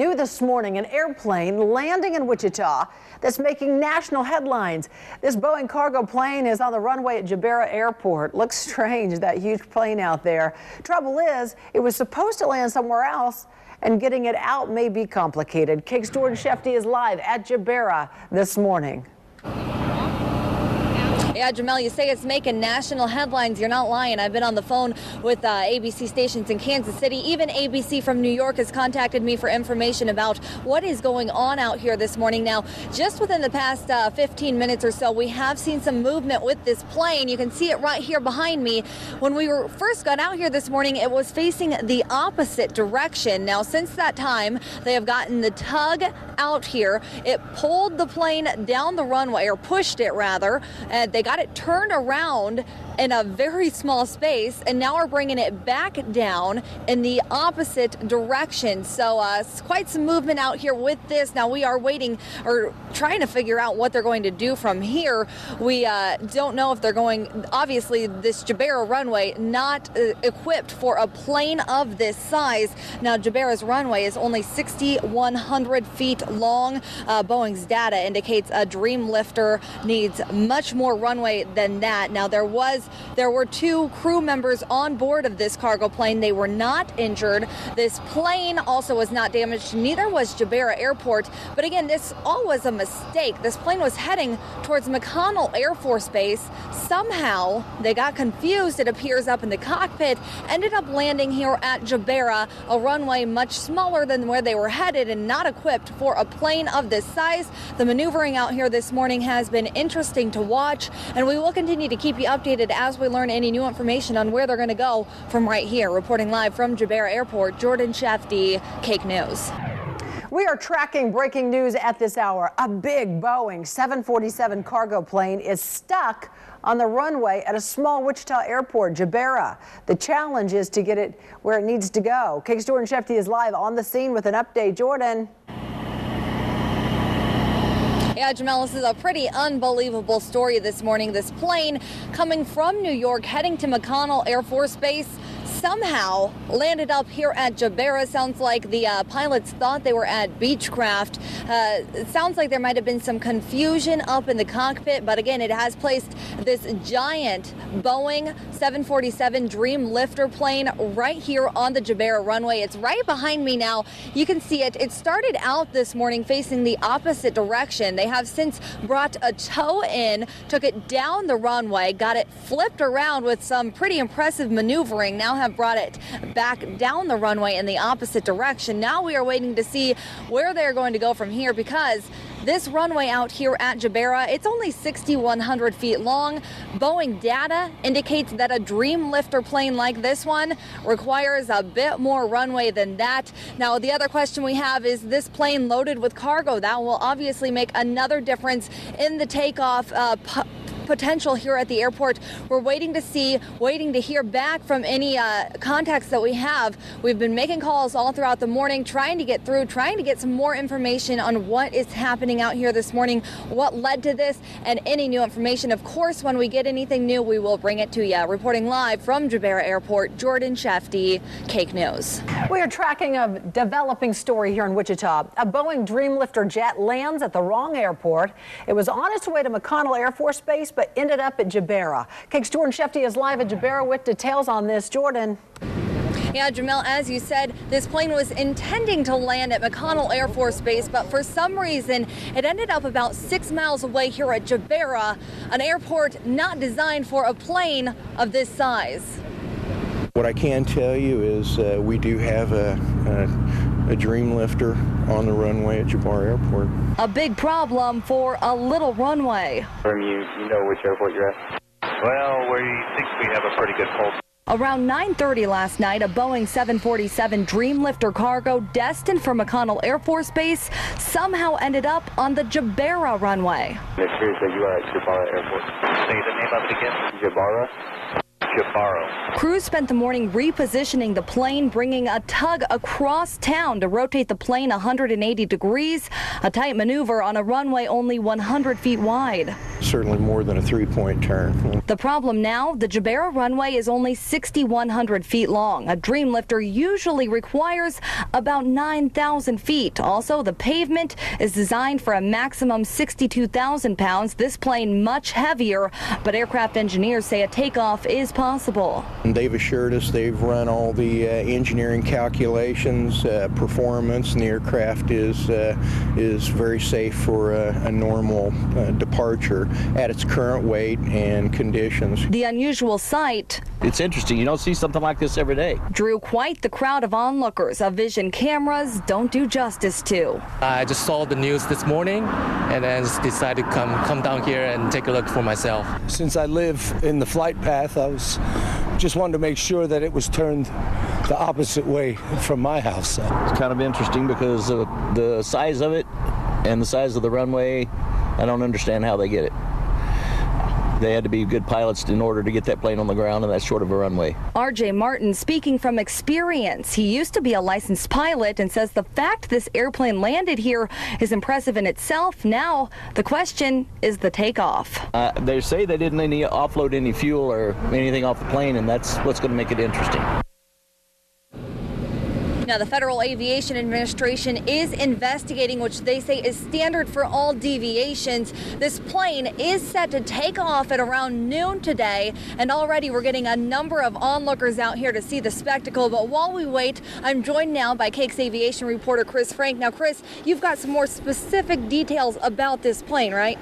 New this morning, an airplane landing in Wichita that's making national headlines. This Boeing cargo plane is on the runway at Jabera Airport. Looks strange, that huge plane out there. Trouble is, it was supposed to land somewhere else, and getting it out may be complicated. KAKE's Jordan Shefty is live at Jabera this morning. Yeah, Jamel, you say it's making national headlines. You're not lying. I've been on the phone with ABC stations in Kansas City. Even ABC from New York has contacted me for information about what is going on out here this morning. Now, just within the past 15 minutes or so, we have seen some movement with this plane. You can see it right here behind me. When we first got out here this morning, it was facing the opposite direction. Now, since that time, they have gotten the tug out here. It pulled the plane down the runway, or pushed it rather, and they got it turned around in a very small space, and now we're bringing it back down in the opposite direction. So it's quite some movement out here with this. Now we are waiting, or trying to figure out what they're going to do from here. We don't know if they're going, obviously this Jabera runway not equipped for a plane of this size. Now Jabera's runway is only 6,100 feet long. Boeing's data indicates a Dreamlifter needs much more runway than that. Now there were two crew members on board of this cargo plane. They were not injured. This plane also was not damaged. Neither was Jabera Airport. But again, this all was a mistake. This plane was heading towards McConnell Air Force Base. Somehow they got confused, it appears, up in the cockpit, ended up landing here at Jabera, a runway much smaller than where they were headed and not equipped for a plane of this size. The maneuvering out here this morning has been interesting to watch, and we will continue to keep you updated as we learn any new information on where they're going to go from right here. Reporting live from Jabera Airport, Jordan Shefty, KAKE News. We are tracking breaking news at this hour. A big Boeing 747 cargo plane is stuck on the runway at a small Wichita airport, Jabera. The challenge is to get it where it needs to go. KAKE's Jordan Shefty is live on the scene with an update. Jordan. Yeah, Jamel, this is a pretty unbelievable story this morning. This plane coming from New York, heading to McConnell Air Force Base, somehow landed up here at Jabera. Sounds like the pilots thought they were at Beechcraft. It sounds like there might have been some confusion up in the cockpit, but again, it has placed this giant Boeing 747 Dreamlifter plane right here on the Jabera runway. It's right behind me now. You can see it. It started out this morning facing the opposite direction. They have since brought a tow in, took it down the runway, got it flipped around with some pretty impressive maneuvering, now have brought it back down the runway in the opposite direction. Now we are waiting to see where they're going to go from here, because this runway out here at Jabera, it's only 6,100 feet long. Boeing data indicates that a Dreamlifter plane like this one requires a bit more runway than that. Now, the other question we have is this plane loaded with cargo. That will obviously make another difference in the takeoff potential here at the airport. We're waiting to hear back from any contacts that we have. We've been making calls all throughout the morning, trying to get through, trying to get some more information on what is happening out here this morning, what led to this, and any new information. Of course, when we get anything new, we will bring it to you. Reporting live from Jabera Airport, Jordan Shefty, KAKE News. We are tracking a developing story here in Wichita. A Boeing Dreamlifter jet lands at the wrong airport. It was on its way to McConnell Air Force Base, but ended up at Jabera. KAKE's Jordan Shefty is live at Jabera with details on this. Jordan. Yeah, Jamel, as you said, this plane was intending to land at McConnell Air Force Base, but for some reason, it ended up about 6 miles away here at Jabera, an airport not designed for a plane of this size. What I can tell you is we do have a Dreamlifter on the runway at Jabera Airport. A big problem for a little runway. You know which airport you're at? Well, we think we have a pretty good pulse. Around 9:30 last night, a Boeing 747 Dreamlifter cargo destined for McConnell Air Force Base somehow ended up on the Jabera runway. It appears that you are at Jabera Airport. Say the name of it again. Jabera? Jabaro. Crews spent the morning repositioning the plane, bringing a tug across town to rotate the plane 180 degrees, a tight maneuver on a runway only 100 feet wide. Certainly more than a 3-point turn. The problem now, the Jabara runway is only 6,100 feet long. A Dreamlifter usually requires about 9,000 feet. Also, the pavement is designed for a maximum 62,000 pounds. This plane much heavier, but aircraft engineers say a takeoff is possible. And they've assured us they've run all the engineering calculations, performance, and the aircraft is very safe for a normal departure at its current weight and conditions. The unusual sight, it's interesting. You don't see something like this every day. Drew quite the crowd of onlookers. A vision cameras don't do justice to. I just saw the news this morning and then decided to come down here and take a look for myself. Since I live in the flight path, I just wanted to make sure that it was turned the opposite way from my house. It's kind of interesting because of the size of it and the size of the runway. I don't understand how they get it. They had to be good pilots in order to get that plane on the ground and that short of a runway. R.J. Martin speaking from experience. He used to be a licensed pilot and says the fact this airplane landed here is impressive in itself. Now the question is the takeoff. They say they didn't offload any fuel or anything off the plane, and that's what's going to make it interesting. Now, the Federal Aviation Administration is investigating, which they say is standard for all deviations. This plane is set to take off at around noon today, and already we're getting a number of onlookers out here to see the spectacle. But while we wait, I'm joined now by KAKE's aviation reporter Chris Frank. Now, Chris, you've got some more specific details about this plane, right?